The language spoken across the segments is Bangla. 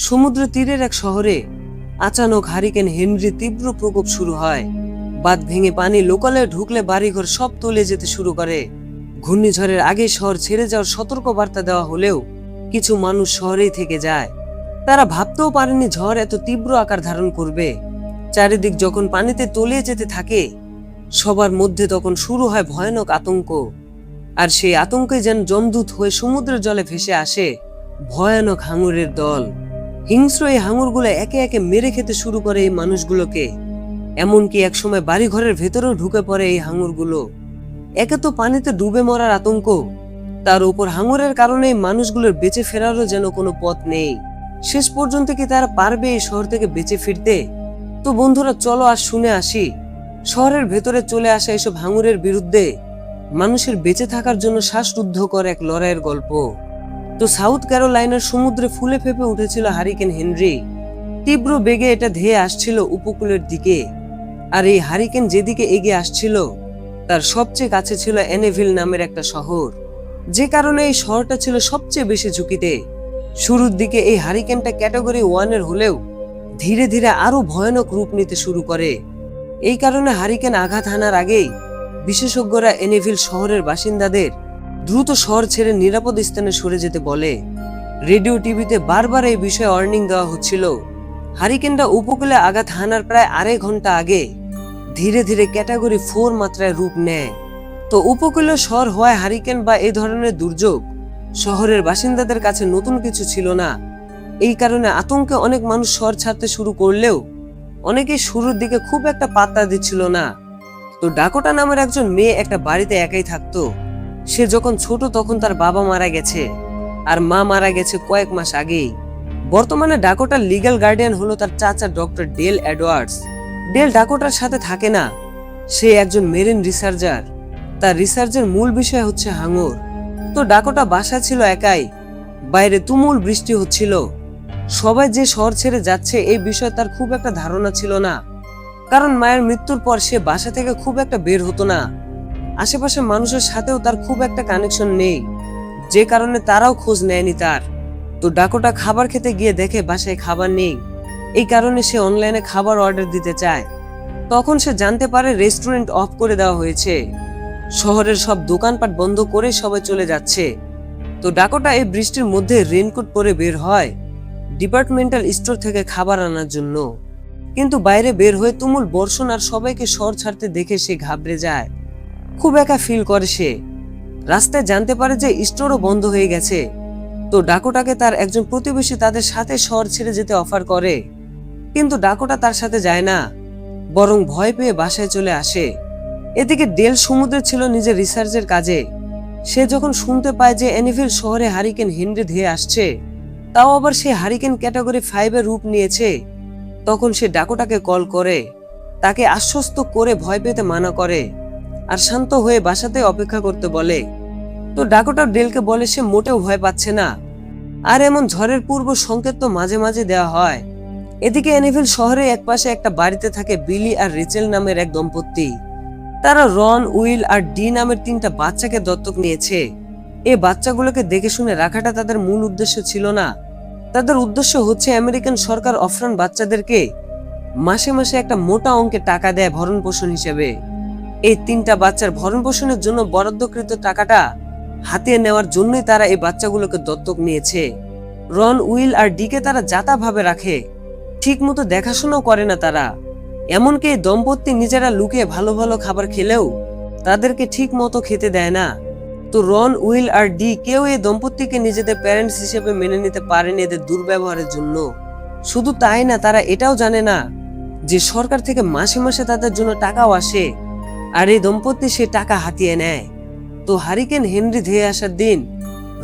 সমুদ্র তীরের এক শহরে আচানক হারিকেন হেনরির তীব্র প্রকোপ শুরু হয়। বাঁধ ভেঙে পানি লোকালয়ে ঢুকলে বাড়িঘর সব তলিয়ে যেতে শুরু করে। ঘূর্ণিঝড়ের আগে শহর ছেড়ে যাওয়ার সতর্ক বার্তা দেওয়া হলেও কিছু মানুষ শহরেই থেকে যায়। তারা ভাবতেও পারেনি ঝড় এত তীব্র আকার ধারণ করবে। চারিদিক যখন পানিতে তলিয়ে যেতে থাকে, সবার মধ্যে তখন শুরু হয় ভয়ানক আতঙ্ক। আর সেই আতঙ্কে যেন যমদূত হয়ে সমুদ্রের জলে ভেসে আসে ভয়ানক হাঙরের দল। হিংস্র এই হাঙরগুলো একে একে মেরে খেতে শুরু করে এই মানুষগুলোকে। এমনকি একসময় বাড়িঘরের ভেতরেও ঢুকে পড়ে এই হাঙরগুলো। একে তো পানিতে ডুবে মরার আতঙ্ক, তার উপর হাঙরের কারণে এই মানুষগুলোর বেঁচে ফেরারও যেন কোনো পথ নেই। শেষ পর্যন্ত কি তারা পারবে এই শহর থেকে বেঁচে ফিরতে? তো বন্ধুরা, চলো আর শুনে আসি শহরের ভেতরে চলে আসা এসব হাঙরের বিরুদ্ধে মানুষের বেঁচে থাকার জন্য শ্বাসরুদ্ধকর এক লড়াইয়ের গল্প। তো সাউথ ক্যারোলাইনার সমুদ্রে ফুলে ফেপে উঠেছিল হারিকেন হেনরি। তীব্র বেগে এটা ধেয়ে আসছিল উপকূলের দিকে। আর এই হারিকেন যেদিকে এগিয়ে আসছিল তার সবচেয়ে কাছে ছিল অ্যানেভিল নামের একটা শহর, যে কারণে এই শহরটা ছিল সবচেয়ে বেশি ঝুঁকিতে। শুরুর দিকে এই হারিকেনটা ক্যাটাগরি 1-এর হলেও ধীরে ধীরে আরো ভয়ানক রূপ নিতে শুরু করে। এই কারণে হারিকেন আঘাত হানার আগেই বিশেষজ্ঞরা অ্যানেভিল শহরের বাসিন্দাদের দ্রুত শহর ছেড়ে নিরাপদ স্থানে সরে যেতে বলে। রেডিও টিভিতে বারবার এই বিষয়ে ওয়ার্নিং দেওয়া হচ্ছিল। হারিকেনটা উপকূলে আঘাত হানার প্রায় 2.5 ঘন্টা আগে ধীরে ধীরে ক্যাটাগরি 4 মাত্রায় রূপ নেয়। তো উপকূলীয় শহর হওয়ায় হারিকেন বা এই ধরনের দুর্যোগ শহরের বাসিন্দাদের কাছে নতুন কিছু ছিল না। এই কারণে আতঙ্কে অনেক মানুষ শহর ছাড়তে শুরু করলেও অনেকেই শুরুর দিকে খুব একটা পাত্তা দিচ্ছিল না। তো ডাকোটা নামের একজন মেয়ে একটা বাড়িতে একাই থাকতো। সে যখন ছোট তখন তার বাবা মারা গেছে আর মা মারা গেছে কয়েক মাস আগেই। বর্তমানে ডাকোটার লিগ্যাল গার্ডিয়ান হলো তার চাচা ডক্টর ডেল এডওয়ার্ডস। ডেল ডাকোটার সাথে থাকে না, সে একজন মেরিন রিসার্চার। তার রিসার্চের মূল বিষয় হচ্ছে হাঙর। তো ডাকোটা বাসায় ছিল একাই। বাইরে তুমুল বৃষ্টি হচ্ছিল। সবাই যে শহর ছেড়ে যাচ্ছে এই বিষয়ে তার খুব একটা ধারণা ছিল না, কারণ মায়ের মৃত্যুর পর সে বাসা থেকে খুব একটা বের হতো না। আশেপাশের মানুষের সাথেও তার খুব একটা কানেকশন নেই, যে কারণে তারাও খোঁজ নেয়নি তার। তো ডাকোটা খাবার খেতে গিয়ে দেখে বাসায় খাবার নেই। এই কারণে সে অনলাইনে খাবার অর্ডার দিতে চায়। তখন সে জানতে পারে রেস্টুরেন্ট অফ করে দেওয়া হয়েছে। শহরের সব দোকানপাট বন্ধ করে সবাই চলে যাচ্ছে। তো ডাকোটা এই বৃষ্টির মধ্যে রেইনকোট পরে বের হয় ডিপার্টমেন্টাল স্টোর থেকে খাবার আনার জন্য। কিন্তু বাইরে বের হয়ে তুমুল বর্ষণ আর সবাইকে শহর ছাড়তে দেখে সে ঘাবড়ে যায়। খুব একা ফিল করে সে। রাস্তায় জানতে পারে যে স্টোরও বন্ধ হয়ে গেছে। তো ডাকোটাকে তার একজন প্রতিবেশী তাদের সাথে শহর ছেড়ে যেতে অফার করে, কিন্তু ডাকোটা তার সাথে যায় না, বরং ভয় পেয়ে বাসায় চলে আসে। এদিকে ডেল সমুদ্রে ছিল নিজের রিসার্চের কাজে। সে যখন শুনতে পায় যে অ্যানিভিল শহরে হারিকেন হেনরি ধেয়ে আসছে, তাও আবার সে হারিকেন ক্যাটাগরি 5-এর রূপ নিয়েছে, তখন সে ডাকোটাকে কল করে, তাকে আশ্বস্ত করে ভয় পেতে মানা করে আর শান্ত হয়ে বাসাতে অপেক্ষা করতে বলে। তো ডাকোটা ডেলকে বলে সে মোটেও ভয় পাচ্ছে না, আর এমন ঝড়ের পূর্ব সংকেত তো মাঝে মাঝে দেওয়া হয়। এদিকে অ্যানিভিল শহরে একপাশে একটা বাড়িতে থাকে বিলি আর রেচেল নামের এক দম্পতি। তারা রন, উইল আর ডি নামের 3টা বাচ্চাকে দত্তক নিয়েছে। এই বাচ্চাগুলোকে দেখে শুনে রাখাটা তাদের মূল উদ্দেশ্য ছিল না। তাদের উদ্দেশ্য হচ্ছে আমেরিকান সরকার অফরান বাচ্চাদেরকে মাসে মাসে একটা মোটা অঙ্কের টাকা দেয় ভরণ পোষণ হিসেবে। এই 3টা বাচ্চার ভরণ পোষণের জন্য বরাদ্দকৃত টাকাটা হাতিয়ে নেওয়ার জন্যই তারা এই বাচ্চাগুলোকে দত্তক নিয়েছে। রন, উইল আর ডিকে তারা যাতা ভাবে রাখে, ঠিক মতো দেখাশোনাও করে না তারা। এমনকি এই দম্পতি নিজেরা লুকিয়ে ভালো ভালো খাবার খেলেও তাদেরকে ঠিক মতো খেতে দেয় না। তো রন, উইল আর ডি কেউ এই দম্পতিকে নিজেদের প্যারেন্টস হিসেবে মেনে নিতে পারেনি এদের দুর্ব্যবহারের জন্য। শুধু তাই না, তারা এটাও জানে না যে সরকার থেকে মাসে মাসে তাদের জন্য টাকাও আসে, আর এই দম্পতি সে টাকা হাতিয়ে নেয়। তো হারিকেন হেনরি ধেয়ে আসার দিন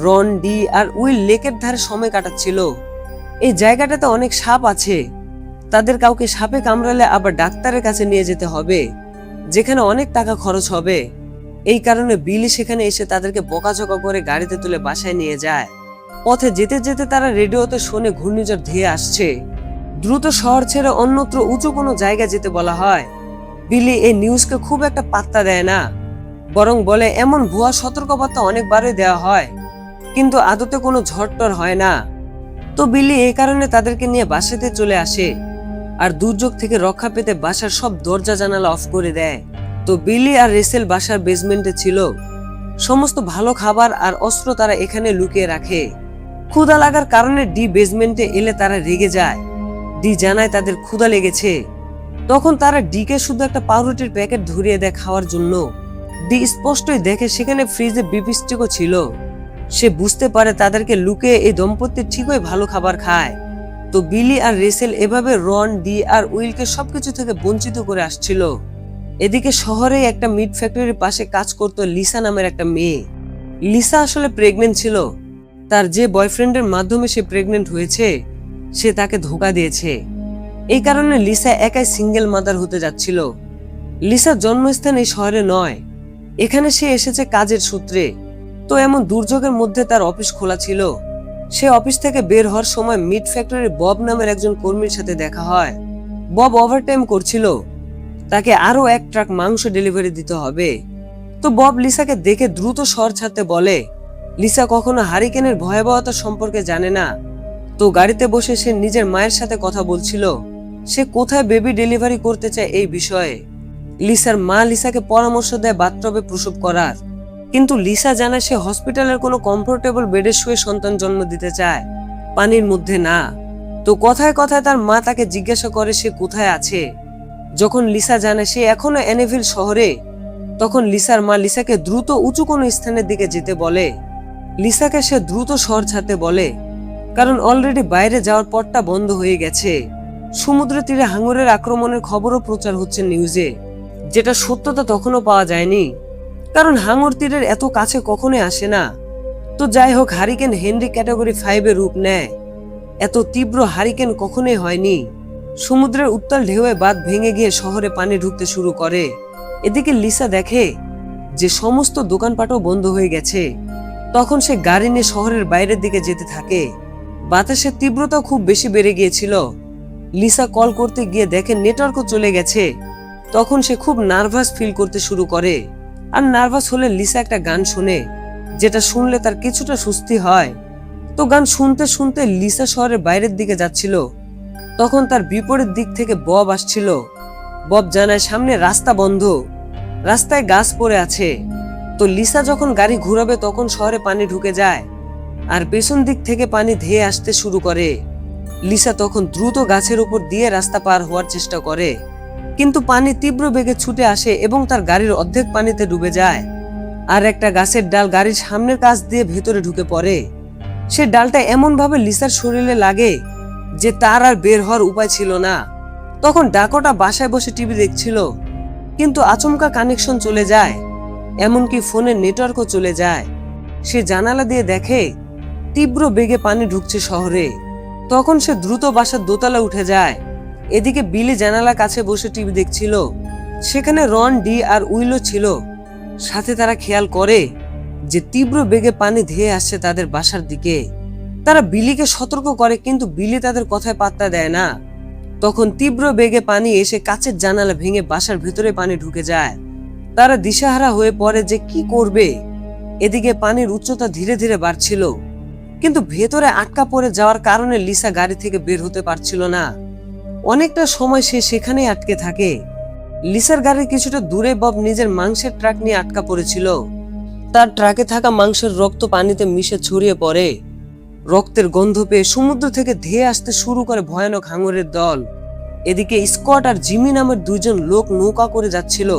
রন, ডি আর উইল লেকের ধারে সময় কাটাচ্ছিল। এই জায়গাটাতে অনেক সাপ আছে, তাদের কাউকে সাপে কামড়ালে আবার ডাক্তারের কাছে নিয়ে যেতে হবে, যেখানে অনেক টাকা খরচ হবে। এই কারণে বিলি সেখানে এসে তাদেরকে বকাঝকা করে গাড়িতে তুলে বাসায় নিয়ে যায়। পথে যেতে যেতে তারা রেডিওতে শোনে ঘূর্ণিঝড় ধেয়ে আসছে, দ্রুত শহর ছেড়ে অন্যত্র উঁচু কোনো জায়গায় যেতে বলা হয়। বিলি এই নিউজকে খুব একটা পাত্তা দেয় না, বরং বলে এমন ভুয়া সতর্কবার্তা অনেকবারই দেওয়া হয়, কিন্তু আদতে কোনো ঝড় টর হয় না। তো বিলি এই কারণে তাদেরকে নিয়ে বাসাতে চলে আসে আর দুর্যোগ থেকে রক্ষা পেতে বাসার সব দরজা জানালা অফ করে দেয়। তো বিলি আর রেসেল বাসার বেসমেন্টে ছিল। সমস্ত ভালো খাবার আর অস্ত্র তারা এখানে লুকিয়ে রাখে। ক্ষুধা লাগার কারণে ডি বেসমেন্টে এলে তারা রেগে যায়। ডি জানায় তাদের ক্ষুধা লেগেছে। তখন তারা ডিকে শুধু একটা পাউরুটির প্যাকেট ধরিয়ে দেয় খাওয়ার জন্য। ডি স্পষ্টই দেখে সেখানে ফ্রিজে বিফ স্টিকও ছিল। সে বুঝতে পারে তাদেরকে লুকিয়ে এই দম্পতি ঠিকই ভালো খাবার খায়। তো বিলি আর রেসেল এভাবে রন, ডি আর উইলকে সবকিছু থেকে বঞ্চিত করে আসছিল। এদিকে শহরে একটা মিট ফ্যাক্টরির পাশে কাজ করতো লিসা নামের একটা মেয়ে। লিসা আসলে প্রেগনেন্ট ছিল। তার যে বয়ফ্রেন্ডের মাধ্যমে সে প্রেগনেন্ট হয়েছে সে তাকে ধোঁকা দিয়েছে। এই কারণে লিসা একাই সিঙ্গেল মাদার হতে যাচ্ছিল। লিসার জন্মস্থান এই শহরে নয়, এখানে সে এসেছে কাজের সূত্রে। তো এমন দুর্যোগের মধ্যে তার অফিস খোলা ছিল। সে অফিস থেকে বের হওয়ার সময় মিট ফ্যাক্টরির বব নামের একজন কর্মীর সাথে দেখা হয়। বব ওভারটাইম করছিল, তাকে আরো 1 ট্রাক মাংস ডেলিভারি দিতে হবে। তো বব লিসাকে দেখে দ্রুত শহর ছাড়তে বলে। লিসা কখনো হারিকেনের ভয়াবহতা সম্পর্কে জানে না। তো গাড়িতে বসে সে নিজের মায়ের সাথে কথা বলছিল, সে কোথায় বেবি ডেলিভারি করতে চায় এই বিষয়ে। লিসার মা লিসাকে পরামর্শ দেয় বাথটবে প্রসব করার, কিন্তু লিসা জানায় সে হসপিটালের কোনো কমফোর্টেবল বেডে শুয়ে সন্তান জন্ম দিতে চায়, পানির মধ্যে না। তো কথায় কথায় তার মা তাকে জিজ্ঞাসা করে সে কোথায় আছে। যখন লিসা জানে সে এখনো অ্যানিভিল শহরে, তখন লিসার মা লিসাকে দ্রুত উঁচু কোনো স্থানের দিকে যেতে বলে। লিসাকে সে দ্রুত শহর ছাড়তে বলে, কারণ অলরেডি বাইরে যাওয়ার পথটা বন্ধ হয়ে গেছে। সমুদ্র তীরে হাঙরের আক্রমণের খবরও প্রচার হচ্ছে নিউজে, যেটা সত্যতা তখনও পাওয়া যায়নি, কারণ হাঙর তীরের এত কাছে কখনোই আসে না। তো যাই হোক, হারিকেন হেনরি ক্যাটাগরি 5-এ রূপ নেয়। এত তীব্র হারিকেন কখনোই হয়নি। সমুদ্রের উত্তাল ঢেউয়ে বাঁধ ভেঙে গিয়ে শহরে পানি ঢুকতে শুরু করে। এদিকে লিসা দেখে যে সমস্ত দোকানপাটও বন্ধ হয়ে গেছে। তখন সে গাড়ি নিয়ে শহরের বাইরের দিকে যেতে থাকে। বাতাসের তীব্রতা খুব বেশি বেড়ে গিয়েছিল। লিসা কল করতে গিয়ে দেখে নেটওয়ার্কও চলে গেছে। তখন সে খুব নার্ভাস ফিল করতে শুরু করে। আর নার্ভাস হলে লিসা একটা গান শোনে, যেটা শুনলে তার কিছুটা স্বস্তি হয়। তো গান শুনতে শুনতে লিসা শহরের বাইরের দিকে যাচ্ছিল। তখন তার বিপরীত দিক থেকে বব আসছিল। বব জানায় সামনে রাস্তা বন্ধ, রাস্তায় গাছ পড়ে আছে। তো লিসা যখন গাড়ি ঘুরাবে তখন শহরে পানি ঢুকে যায় আর পেছন দিক থেকে পানি ধেয়ে আসতে শুরু করে। লিসা তখন দ্রুত গাছের উপর দিয়ে রাস্তা পার হওয়ার চেষ্টা করে, কিন্তু পানি তীব্র বেগে ছুটে আসে এবং তার গাড়ির অর্ধেক পানিতে ডুবে যায়। আর একটা গাছের ডাল গাড়ির সামনের কাছ দিয়ে ভেতরে ঢুকে পড়ে। সে ডালটা এমন ভাবে লিসার শরীরে লাগে যে তার আর বের হওয়ার উপায় ছিল না। তখন ডাকোটা বাসায় বসে টিভি দেখছিল, কিন্তু আচমকা কানেকশন চলে যায়, এমনকি ফোনের নেটওয়ার্কও চলে যায়। সে জানালা দিয়ে দেখে তীব্র বেগে পানি ঢুকছে শহরে। তখন সে দ্রুত বাসার দোতলা উঠে যায়। এদিকে বিলি জানালা কাছে বসে টিভি দেখছিল। সেখানে রন, ডি আর উইলও ছিল। সাথে তারা খেয়াল করে যে তীব্র বেগে পানি ধেয়ে আসছে তাদের বাসার দিকে। তারা বিলিকে সতর্ক করে, কিন্তু বিলি তাদের কথায় পাত্তা দেয় না। তখন তীব্র বেগে পানি এসে কাচের জানালা ভেঙে বাসার ভেতরে পানি ঢুকে যায়। তারা দিশাহারা হয়ে পড়ে যে কি করবে। এদিকে পানির উচ্চতা ধীরে ধীরে বাড়ছিল, কিন্তু ভেতরে আটকা পড়ে যাওয়ার কারণে লিসা গাড়ি থেকে বের হতে পারছিল না। অনেকটা সময় সে সেখানেই আটকে থাকে। লিসার গাড়ির কিছুটা দূরে বব নিজের মাংসের ট্রাক নিয়ে আটকা পড়েছিল। তার ট্রাকে থাকা মাংসের রক্ত পানিতে মিশে ছড়িয়ে পড়ে। রক্তের গন্ধ পেয়ে সমুদ্র থেকে ধেয়ে আসতে শুরু করে ভয়ানক হাঙরের দল। এদিকে স্কট আর জিমি নামের 2জন লোক নৌকা করে যাচ্ছিল।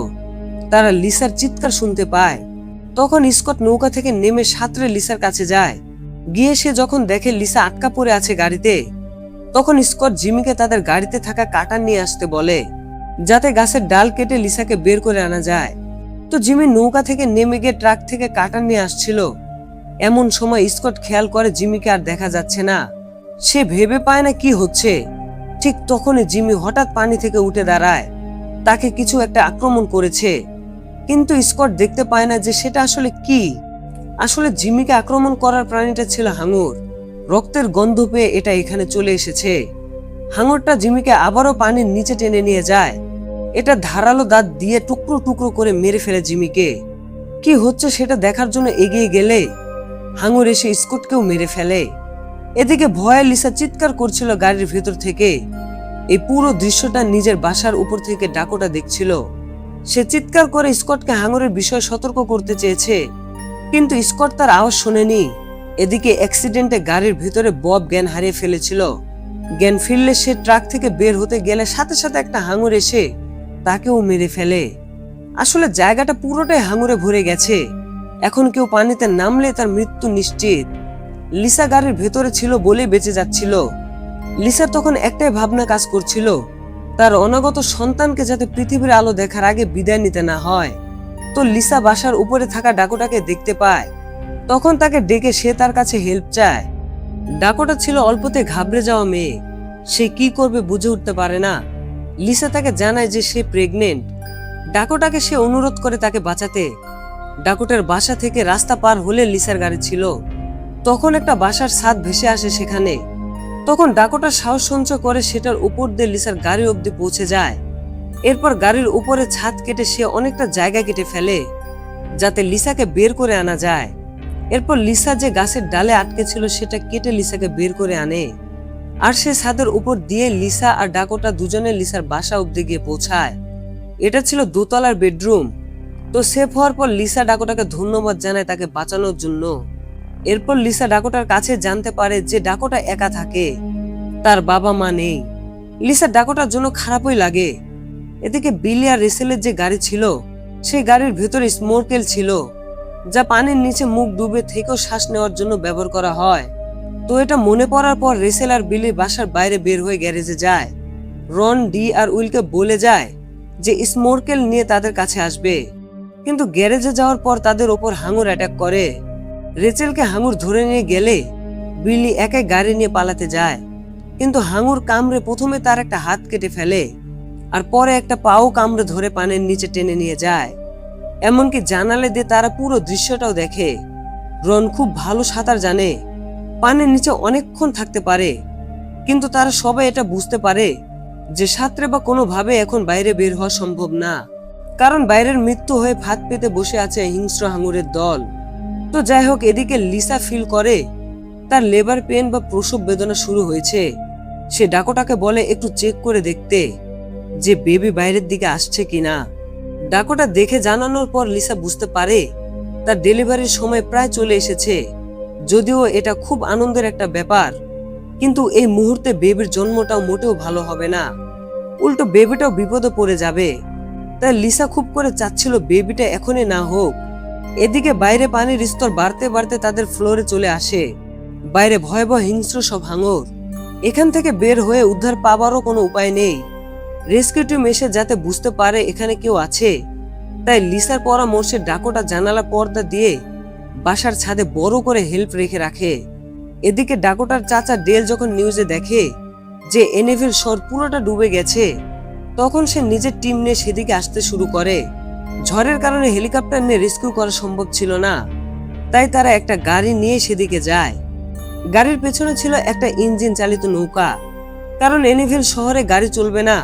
তারা লিসার চিৎকার শুনতে পায়। তখন স্কট নৌকা থেকে নেমে সাঁতরে লিসার কাছে যায়। গিয়ে সে যখন দেখে লিসা আটকা পড়ে আছে গাড়িতে, তখন স্কট জিমিকে তাদের গাড়িতে থাকা কাটার নিয়ে আসতে বলে, যাতে গাছের ডাল কেটে লিসাকে বের করে আনা যায়। তো জিমি নৌকা থেকে নেমে গিয়ে ট্রাক থেকে কাটার নিয়ে আসছিল। এমন সময় স্কট খেয়াল করে জিমিকে আর দেখা যাচ্ছে না। সে ভেবে পায় না কি হচ্ছে। ঠিক তখনই জিমি হঠাৎ পানি থেকে উঠে দাঁড়ায়। তাকে কিছু একটা আক্রমণ করেছে, কিন্তু স্কট দেখতে পায় না যে সেটা আসলে কি। আসলে জিমিকে আক্রমণ করার প্রাণীটা ছিল হাঙর। রক্তের গন্ধ পেয়ে এটা এখানে চলে এসেছে। হাঙরটা জিমিকে আবারও পানির নিচে টেনে নিয়ে যায়। এটা ধারালো দাঁত দিয়ে টুকরো টুকরো করে মেরে ফেলে জিমিকে। কি হচ্ছে সেটা দেখার জন্য এগিয়ে গেলে হাঙর এসে স্কটকেও মেরে ফেলে। এদিকে ভয়ে লিসা চিৎকার করছিল গাড়ির ভেতর থেকে। এই পুরো দৃশ্যটা নিজের বাসার উপর থেকে ডাকোটা দেখছিল। সে চিৎকার করে স্কটকে হাঙরের বিষয়ে সতর্ক করতে চেয়েছে, কিন্তু স্কট তার আওয়াজ শোনেনি। এদিকে অ্যাক্সিডেন্টে গাড়ির ভিতরে বব জ্ঞান হারিয়ে ফেলেছিল। জ্ঞান ফিরলে সে ট্রাক থেকে বের হতে গেলে সাথে সাথে একটা হাঙর এসে তাকেও মেরে ফেলে। আসলে জায়গাটা পুরোটাই হাঙরে ভরে গেছে। এখন কেউ পানিতে নামলে তার মৃত্যু নিশ্চিত। লিসা গাড়ির ভেতরে ছিল বলে বেঁচে যাচ্ছিল। লিসার তখন একটাই ভাবনা কাজ করছিল, তার অনাগত সন্তানকে যাতে পৃথিবীর আলো দেখার আগে বিদায় নিতে না হয়। তো লিসা বাসার উপরে থাকা ডাকোটাকে দেখতে পায়। তখন তাকে ডেকে সে তার কাছে হেল্প চায়। ডাকোটা ছিল অল্পতে ঘাবড়ে যাওয়া মেয়ে। সে কি করবে বুঝে উঠতে পারে না। লিসা তাকে জানায় যে সে প্রেগনেন্ট। ডাকোটাকে সে অনুরোধ করে তাকে বাঁচাতে। ডাকোটার বাসা থেকে রাস্তা পার হলে লিসার গাড়ি ছিল। তখন একটা বাসার ছাদ ভেসে আসে সেখানে। তখন ডাকোটা সাহস সঞ্চয় করে সেটার উপর দিয়ে লিসার গাড়ি অব্দি পৌঁছে যায়। এরপর গাড়ির উপরে ছাদ কেটে সে অনেকটা জায়গা কেটে ফেলে যাতে লিসাকে বের করে আনা যায়। এরপর লিসা যে গাছের ডালে আটকে ছিল সেটা কেটে লিসাকে বের করে আনে। আর সে ছাদের উপর দিয়ে লিসা আর ডাকোটা দুজনে লিসার বাসা অব্দি গিয়ে পৌঁছায়। এটা ছিল দোতলার বেডরুম। তো সেফ হওয়ার পর লিসা ডাকোটাকে ধন্যবাদ জানায় তাকে বাঁচানোর জন্য। এরপর লিসা ডাকোটার কাছে জানতে পারে যে ডাকোটা একা থাকে, তার বাবা মা নেই। লিসা ডাকোটার জন্য খারাপই লাগে। এদিকে বিলি আর রেসেলের যে গাড়ি ছিল সেই গাড়ির ভেতরে স্মোরকেল ছিল, যা পানির নিচে মুখ ডুবে থেকেও শ্বাস নেওয়ার জন্য ব্যবহার করা হয়। তো এটা মনে পড়ার পর রেসেল আর বিলি বাসার বাইরে বের হয়ে গ্যারেজে যায়। রন, ডি আর উইলকে বলে যায় যে স্মোরকেল নিয়ে তাদের কাছে আসবে। কিন্তু গ্যারেজে যাওয়ার পর তাদের ওপর হাঙর অ্যাটাক করে। রেচেলকে হাঙর ধরে নিয়ে গেলে বিলি একাই গাড়ি নিয়ে পালাতে যায়। কিন্তু হাঙর কামড়ে প্রথমে তার একটা হাত কেটে ফেলে আর পরে একটা পাও কামড়ে ধরে পানির নিচে টেনে নিয়ে যায়। এমনকি জানালে দিয়ে তারা পুরো দৃশ্যটাও দেখে। রন খুব ভালো সাঁতার জানে, পানির নিচে অনেকক্ষণ থাকতে পারে। কিন্তু তারা সবাই এটা বুঝতে পারে যে সাঁতরে বা কোনোভাবে এখন বাইরে বের হওয়া সম্ভব না, কারণ বাইরের মৃত্যু হয়ে ফাঁদ পেতে বসে আছে হিংস্র হাঙরের দল। তো যাই হোক, এদিকে লিসা ফিল করে তার লেবার পেন বা প্রসব বেদনা শুরু হয়েছে। সে ডাকোটাকে বলে একটু চেক করে দেখতে যে বেবি বাইরের দিকে আসছে কিনা। ডাকোটা দেখে জানানোর পর লিসা বুঝতে পারে তার ডেলিভারির সময় প্রায় চলে এসেছে। যদিও এটা খুব আনন্দের একটা ব্যাপার, কিন্তু এই মুহূর্তে বেবির জন্মটাও মোটেও ভালো হবে না, উল্টো বেবিটাও বিপদে পড়ে যাবে। তাই লিসা খুব করে চাচ্ছিল বেবিটা এখনই না হোক। এদিকে বাইরে পানির স্তর বাড়তে বাড়তে তাদের ফ্লোরে চলে আসে। বাইরে ভয়াবহ হিংস্র সব হাঙর। এখান থেকে বের হয়ে উদ্ধার পাবারও কোনো উপায় নেই। রেস্কিউ টিম এসে যাতে বুঝতে পারে এখানে কেউ আছে, তাই লিসার পরামর্শে ডাকোটা জানালা পর্দা দিয়ে বাসার ছাদে বড় করে হেল্প রেখে রাখে। এদিকে ডাকোটার চাচা ডেল যখন নিউজে দেখে যে এনিভিল শহর পুরোটা ডুবে গেছে, তখন সে নিজের টিম নিয়ে সেদিকে আসতে শুরু করে। ঝড়ের কারণে হেলিকপ্টার নিয়ে রেস্কিউ করা সম্ভব ছিল না, তাই তারা একটা গাড়ি নিয়ে সেদিকে যায়। গাড়ির পেছনে ছিল একটা ইঞ্জিন চালিত নৌকা, কারণ এনিভিল শহরে গাড়ি চলবে না।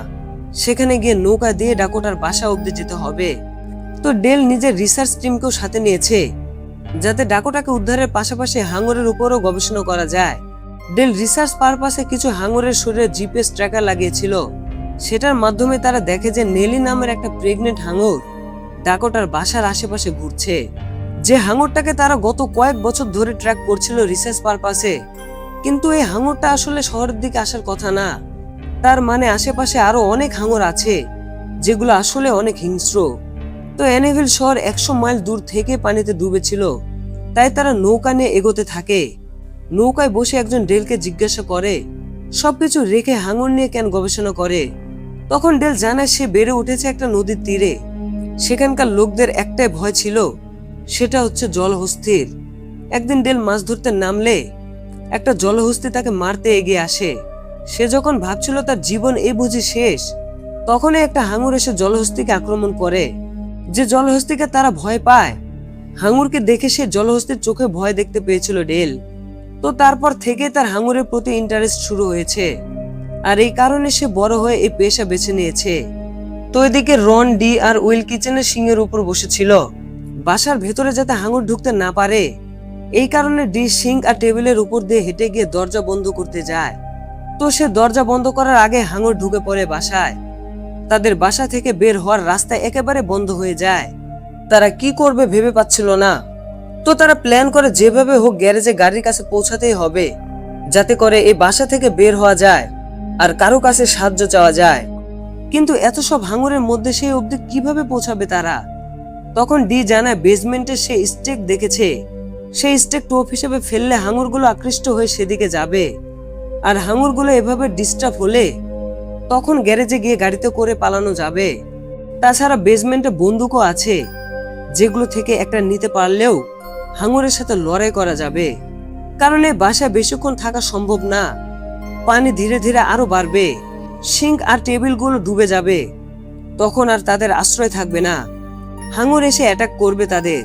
সেখানে গিয়ে নৌকা দিয়ে ডাকোটার বাসা অব্দি যেতে হবে। তো ডেল নিজের রিসার্চ টিমকেও সাথে নিয়েছে যাতে ডাকোটাকে উদ্ধারের পাশাপাশি হাঙরের উপরও গবেষণা করা যায়। ডেল রিসার্চ পারপাসে কিছু হাঙরের শরীরে জিপিএস ট্র্যাকার লাগিয়েছিল। সেটার মাধ্যমে তারা দেখে যে নেলি নামের একটা প্রেগনেন্ট হাঙর ডাকোটার বাসার আশেপাশে ঘুরছে। যে হাঙরটাকে তারা গত কয়েক বছর ধরে ট্র্যাক করছিল রিসার্চ পারপাসে, কিন্তু এই হাঙরটা আসলে শহরের দিকে আসার কথা না। তার মানে আশেপাশে আরো অনেক হাঙর আছে যেগুলো আসলে অনেক হিংস্র। তো এনিভিল শহর 100 মাইল দূর থেকে পানিতে ডুবেছিল, তাই তারা নৌকা নিয়ে এগোতে থাকে। নৌকায় বসে একজন ডেলকে জিজ্ঞাসা করে সবকিছু রেখে হাঙর নিয়ে কেন গবেষণা করে। তখন ডেল জানায় সে বেড়ে উঠেছে একটা নদীর তীরে। সেখানকার লোকদের একটাই ভয় ছিল, সেটা হচ্ছে জলহস্তির। একদিন ডেল মাছ ধরতে নামলে একটা জলহস্তি তাকে মারতে এগিয়ে আসে। সে যখন ভাবছিল তার জীবন এই বুঝি শেষ, তখনই একটা হাঙর এসে জলহস্তিকে আক্রমণ করে। যে জলহস্তিকে তারা ভয় পায়, হাঙরকে দেখে সে জলহস্তির চোখে ভয় দেখতে পেয়েছিল ডেল। তো তারপর থেকে তার হাঙরের প্রতি ইন্টারেস্ট শুরু হয়েছে, আর এই কারণে সে বড় হয়ে এই পেশা বেছে নিয়েছে। তো এদিকে রন, ডি আর উইল কিচেনের সিংহের উপর বসেছিল। বাসার ভেতরে যাতে হাঙর ঢুকতে না পারে এই কারণে ডি সিঙ্ক আর টেবিলের উপর দিয়ে হেঁটে গিয়ে দরজা বন্ধ করতে যায়। তো সে দরজা বন্ধ করার আগে হাঙর ঢুকে পড়ে বাসায়। তাদের বাসা থেকে বের হওয়ার রাস্তা একেবারে বন্ধ হয়ে যায়। তারা কি করবে ভেবে পাচ্ছিল না। তো তারা প্ল্যান করে যেভাবে হোক গ্যারেজে গাড়ির কাছে পৌঁছাতেই হবে, যাতে করে এই বাসা থেকে বের হওয়া যায় আর কারো কাছে সাহায্য চাওয়া যায়। কিন্তু এত সব হাঙরের মধ্যে সেই অবধি কিভাবে পৌঁছাবে তারা? তখন ডি জানায় বেসমেন্টে সে স্টেক দেখেছে। সেই স্টেক টোপ হিসেবে ফেললে হাঙরগুলো আকৃষ্ট হয়ে সেদিকে যাবে, আর হাঙরগুলো এভাবে ডিস্টার্ব হলে তখন গ্যারেজে গিয়ে গাড়িতে করে পালানো যাবে। তাছাড়া বেসমেন্টে বন্দুকও আছে, যেগুলো থেকে একটা নিতে পারলেও হাঙরের সাথে লড়াই করা যাবে। কারণ এই বাসায় বেশিক্ষণ থাকা সম্ভব না। পানি ধীরে ধীরে আরো বাড়বে, সিঙ্ক আর টেবিলগুলো ডুবে যাবে, তখন আর তাদের আশ্রয় থাকবে না। হাঙর এসে অ্যাটাক করবে তাদের।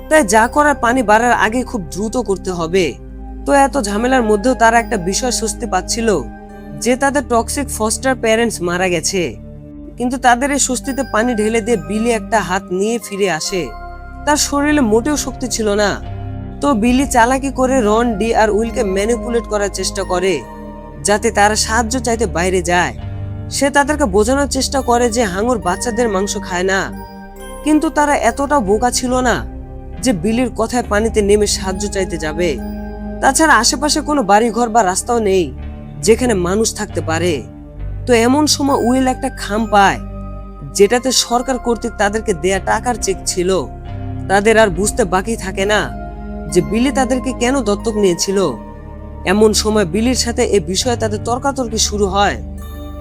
তাই যা করার পানি বাড়ার আগে খুব দ্রুত করতে হবে। তো এত ঝামেলার মধ্যেও তারা একটা বিষয় স্বস্তি পাচ্ছিল, যে তাদের টক্সিক ফস্টার প্যারেন্টস মারা গেছে। কিন্তু তাদের এই স্বস্তিতে পানি ঢেলে দিয়ে বিলি একটা হাত নিয়ে ফিরে আসে। তার শরীরে মোটেও শক্তি ছিল না। তো বিলি চালাকি করে রন, ডি আর উইলকে ম্যানিপুলেট করার চেষ্টা করে, যাতে তারা সাহায্য চাইতে বাইরে যায়। সে তাদেরকে বোঝানোর চেষ্টা করে যে হাঙর বাচ্চাদের মাংস খায় না। কিন্তু তারা এতটা বোকা ছিল না যে বিলির কথায় পানিতে নেমে সাহায্য চাইতে যাবে। তাছাড়া আশেপাশে কোনো বাড়িঘর বা রাস্তাও নেই যেখানে মানুষ থাকতে পারে। তো এমন সময় উইল একটা খাম পায়, যেটাতে সরকার কর্তৃক তাদেরকে দেয়া টাকার চেক ছিল। তাদের আর বুঝতে বাকি থাকে না যে বিলি তাদেরকে কেন দত্তক নিয়েছিল। এমন সময় বিলির সাথে এ বিষয়ে তাদের তর্কাতর্কি শুরু হয়।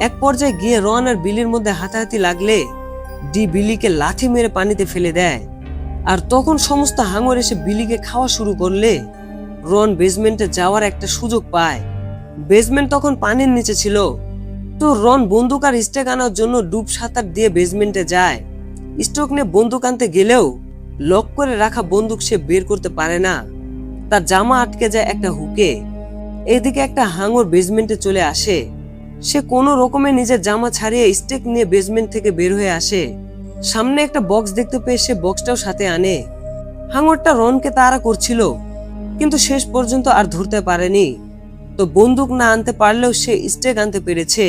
এক পর্যায়ে গিয়ে রন আর বিলির মধ্যে হাতাহাতি লাগলে ডি বিলিকে লাথি মেরে পানিতে ফেলে দেয়। আর তখন সমস্ত হাঙর এসে বিলিকে খাওয়া শুরু করলে রন বেসমেন্টে যাওয়ার একটা সুযোগ পায়। বেসমেন্ট তখন পানির নিচে ছিল। তো রন বন্দুক আর স্টেক আনার জন্য ডুব সাঁতার দিয়ে বেসমেন্টে যায়। স্টোক নিয়ে বন্দুক আনতে গেলেও লক করে রাখা বন্দুক সে বের করতে পারে না। তার জামা আটকে যায় একটা হুকে। এদিকে একটা হাঙর বেসমেন্টে চলে আসে। সে কোনো রকমে নিজের জামা ছাড়িয়ে স্টেক নিয়ে বেসমেন্ট থেকে বের হয়ে আসে। সামনে একটা বক্স দেখতে পেয়ে সে বক্সটাও সাথে আনে। হাঙরটা রনকে তাড়া করছিল, কিন্তু শেষ পর্যন্ত আর ধরতে পারেনি। তো বন্দুক না আনতে পারলেও সে স্টেক আনতে পেরেছে।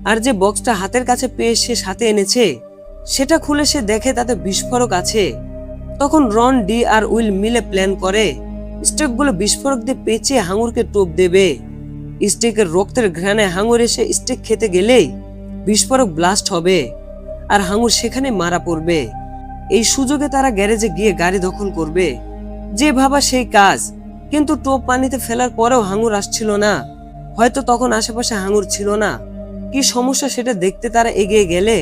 আর যে বক্সটা হাতের কাছে পেয়ে সে সাথে এনেছে, সেটা খুলে সে দেখে তাতে বিস্ফোরক আছে। তখন রন, ডি আর উইল মিলে প্ল্যান করে স্টেকগুলো বিস্ফোরক দিয়ে পেঁচিয়ে হাঙরকে টোপ দেবে। স্টেকের রক্তের ঘ্রাণে হাঙর এসে স্টেক খেতে গেলেই বিস্ফোরক ব্লাস্ট হবে আর হাঙর সেখানে মারা পড়বে। এই সুযোগে তারা গ্যারেজে গিয়ে গাড়ি দখল করবে। যে ভাবা সেই কাজ। কিন্তু টোপ পানিতে ফেলার পরেও হাঙর আসছিল না। হয়তো তখন আশেপাশে হাঙর ছিল না। কি সমস্যা সেটা দেখতে তারা এগিয়ে গেলে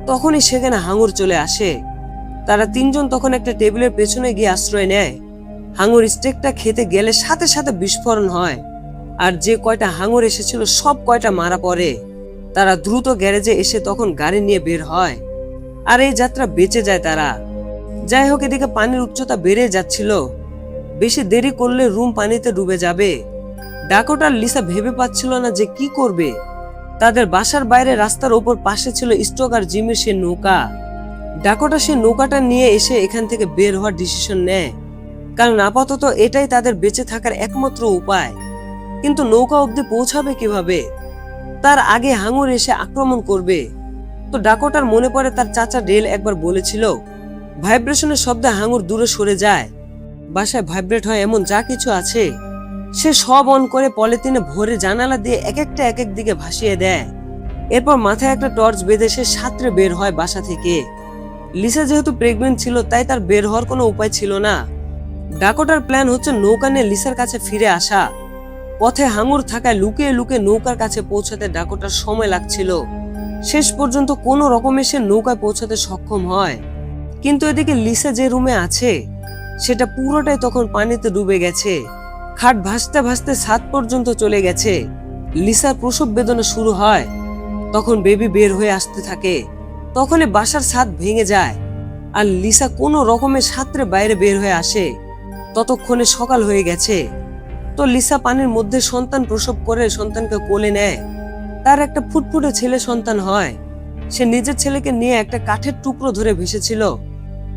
তখনই সেখানে হাঙর চলে আসে। তারা তিনজন তখন একটা টেবিলের পেছনে গিয়ে আশ্রয় নেয়। হাঙর স্টেকটা খেতে গেলে সাথে সাথে বিস্ফোরণ হয়, আর যে কয়টা হাঙর এসেছিল সব কয়টা মারা পড়ে। তারা দ্রুত গ্যারেজে এসে তখন গাড়ি নিয়ে বের হয়, আর এই যাত্রা বেঁচে যায় তারা। যাই হোক, এদিকে পানির উচ্চতা বেড়ে যাচ্ছিল। বেশি দেরি করলে রুম পানিতে ডুবে যাবে। ডাকোটার লিসা ভেবে পাচ্ছিল না যে কি করবে। তাদের বাসার বাইরে রাস্তার ওপর পাশে ছিল স্টোক আর জিমির সে নৌকা। ডাকোটা সে নৌকাটা নিয়ে এসে এখান থেকে বের হওয়ার ডিসিশন নেয়, কারণ আপাতত এটাই তাদের বেঁচে থাকার একমাত্র উপায়। কিন্তু নৌকা অবধি পৌঁছাবে কিভাবে? তার আগে হাঙর এসে আক্রমণ করবে। তো ডাকোটার মনে পড়ে তার চাচা ডেল একবার বলেছিল ভাইব্রেশনের শব্দে হাঙর দূরে সরে যায়। বাসায় ভাইব্রেট হয় এমন যা কিছু আছে সে সব অন করে পলিথিনে ভরে জানালা দিয়ে এক একটা এক এক দিকে ভাসিয়ে দেয়। এরপর মাথায় একটা টর্চ বেঁধে সে সাঁতরে বের হয় বাসা থেকে। লিসা যেহেতু প্রেগনেন্ট ছিল, তাই তার বের হওয়ার কোনো উপায় ছিল না। ডাকোটার প্ল্যান হচ্ছে নৌকা নিয়ে লিসার কাছে ফিরে আসা। পথে হাঙর থাকায় লুকিয়ে লুকিয়ে নৌকার কাছে পৌঁছাতে ডাকোটার সময় লাগছিল। শেষ পর্যন্ত কোনো রকমে সে নৌকায় পৌঁছাতে সক্ষম হয়। কিন্তু এদিকে লিসা যে রুমে আছে সেটা পুরোটাই তখন পানিতে ডুবে গেছে। খাট ভাসতে ভাসতে ছাদ পর্যন্ত চলে গেছে। লিসার প্রসব বেদনা শুরু হয়। তখন বেবি বের হয়ে আসতে থাকে। তখনই বাসার ছাদ ভেঙে যায় আর লিসা কোনো রকমে সাঁতরে বাইরে বের হয়ে আসে। ততক্ষণে সকাল হয়ে গেছে। তো লিসা পানির মধ্যে সন্তান প্রসব করে সন্তানকে কোলে নেয়। তার একটা ফুটফুটে ছেলে সন্তান হয়। সে নিজের ছেলেকে নিয়ে একটা কাঠের টুকরো ধরে ভেসেছিল।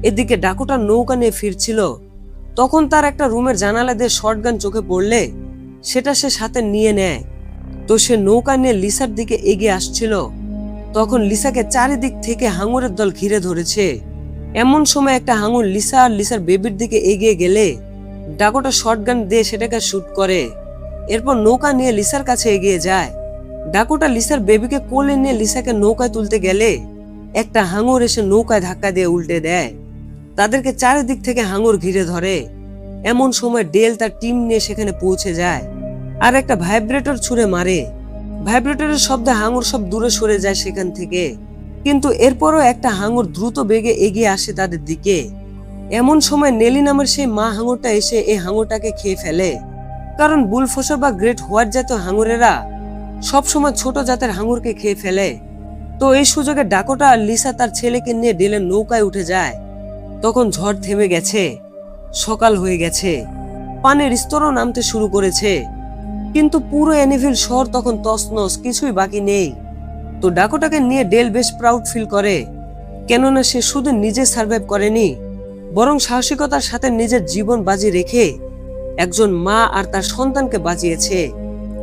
এদিকে ডাকোটা নৌকা নিয়ে ফিরছিল। তখন তার একটা রুমের জানালা দিয়ে শটগান চোখে পড়লে সেটা সে সাথে নিয়ে নেয়। তো সে নৌকা নিয়ে লিসার দিকে এগিয়ে আসছিল। তখন লিসাকে চারিদিক থেকে হাঙরের দল ঘিরে ধরেছে। এমন সময় একটা হাঙর লিসা আর লিসার বেবির দিকে এগিয়ে গেলে ডাকোটা শটগান দিয়ে সেটাকে শুট করে। এরপর নৌকা নিয়ে লিসার কাছে এগিয়ে যায়। ডাকোটা লিসার বেবিকে কোলে নিয়ে লিসাকে নৌকায় তুলতে গেলে একটা হাঙর এসে নৌকায় ধাক্কা দিয়ে উল্টে দেয়। তাদেরকে চারিদিক থেকে হাঙর ঘিরে ধরে। এমন সময় ডেল তার টিম নিয়ে সেখানে পৌঁছে যায় আর একটা ভাইব্রেটর ছুঁড়ে মারে। ভাইব্রেটরের শব্দে হাঙর সব দূরে সরে যায় সেখান থেকে। কিন্তু এরপরও একটা হাঙর দ্রুত বেগে এগিয়ে আসে তাদের দিকে। এমন সময় নেলি নামের সেই মা হাঙরটা এসে এই হাঙরটাকে খেয়ে ফেলে। কারণ বুলফোসার বা গ্রেট হোয়াইট জাতীয় হাঙরেরা সবসময় ছোট জাতের হাঙরকে খেয়ে ফেলে। তো এই সুযোগে ডাকোটা আর লিসা তার ছেলেকে নিয়ে ডেলের নৌকায় উঠে যায়। তখন ঝড় থেমে গেছে, সকাল হয়ে গেছে, পানির স্তরও নামতে শুরু করেছে। কিন্তু পুরো অ্যানিভিল শহর তখন তছনছ, কিছুই বাকি নেই। তো ডাকোটাকে নিয়ে ডেল বেশ প্রাউড ফিল করে, কেননা সে শুধু নিজে সার্ভাইভ করেনি, বরং সাহসিকতার সাথে নিজের জীবন বাজি রেখে একজন মা আর তার সন্তানকে বাঁচিয়েছে।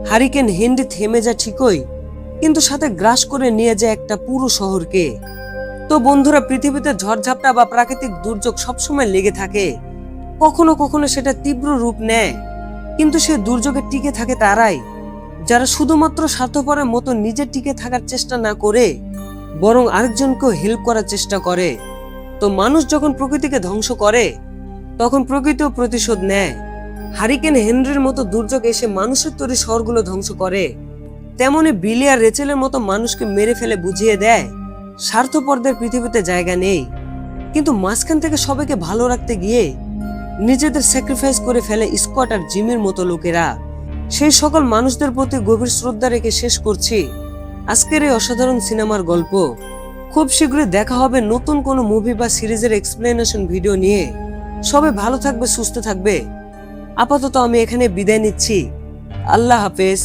হারিকেন হেনরি থেমে যায় ঠিকই, কিন্তু সাথে গ্রাস করে নিয়ে যায় একটা পুরো শহরকে। তো বন্ধুরা, পৃথিবীতে ঝড়ঝাপটা বা প্রাকৃতিক দুর্যোগ সবসময় লেগে থাকে। কখনো কখনো সেটা তীব্র রূপ নেয়, কিন্তু সে দুর্যোগে টিকে থাকে তারাই যারা শুধুমাত্র স্বার্থপরের মতো নিজে টিকে থাকার চেষ্টা না করে বরং আরেকজনকেও হেল্প করার চেষ্টা করে। তো মানুষ যখন প্রকৃতিকে ধ্বংস করে তখন প্রকৃতিও প্রতিশোধ নেয়। হারিকেন হেনরির মতো দুর্যোগ এসে মানুষের তৈরি শহরগুলো ধ্বংস করে, তেমনি বিলি আর রেচেলের মতো মানুষকে মেরে ফেলে বুঝিয়ে দেয় স্বার্থপরদের পৃথিবীতে জায়গা নেই। কিন্তু মাঝখান থেকে সবাইকে ভালো রাখতে গিয়ে নিজেদের স্যাক্রিফাইস করে ফেলে স্কট আর জিমির মতো লোকেরা। সেই সকল মানুষদের প্রতি গভীর শ্রদ্ধা রেখে শেষ করছি আজকের এই অসাধারণ সিনেমার গল্প। খুব শীঘ্রই দেখা হবে নতুন কোনো মুভি বা সিরিজের এক্সপ্লেনেশন ভিডিও নিয়ে। সবাই ভালো থাকবে, সুস্থ থাকবে। আপাতত আমি এখানে বিদায় নিচ্ছি। আল্লাহ হাফেজ।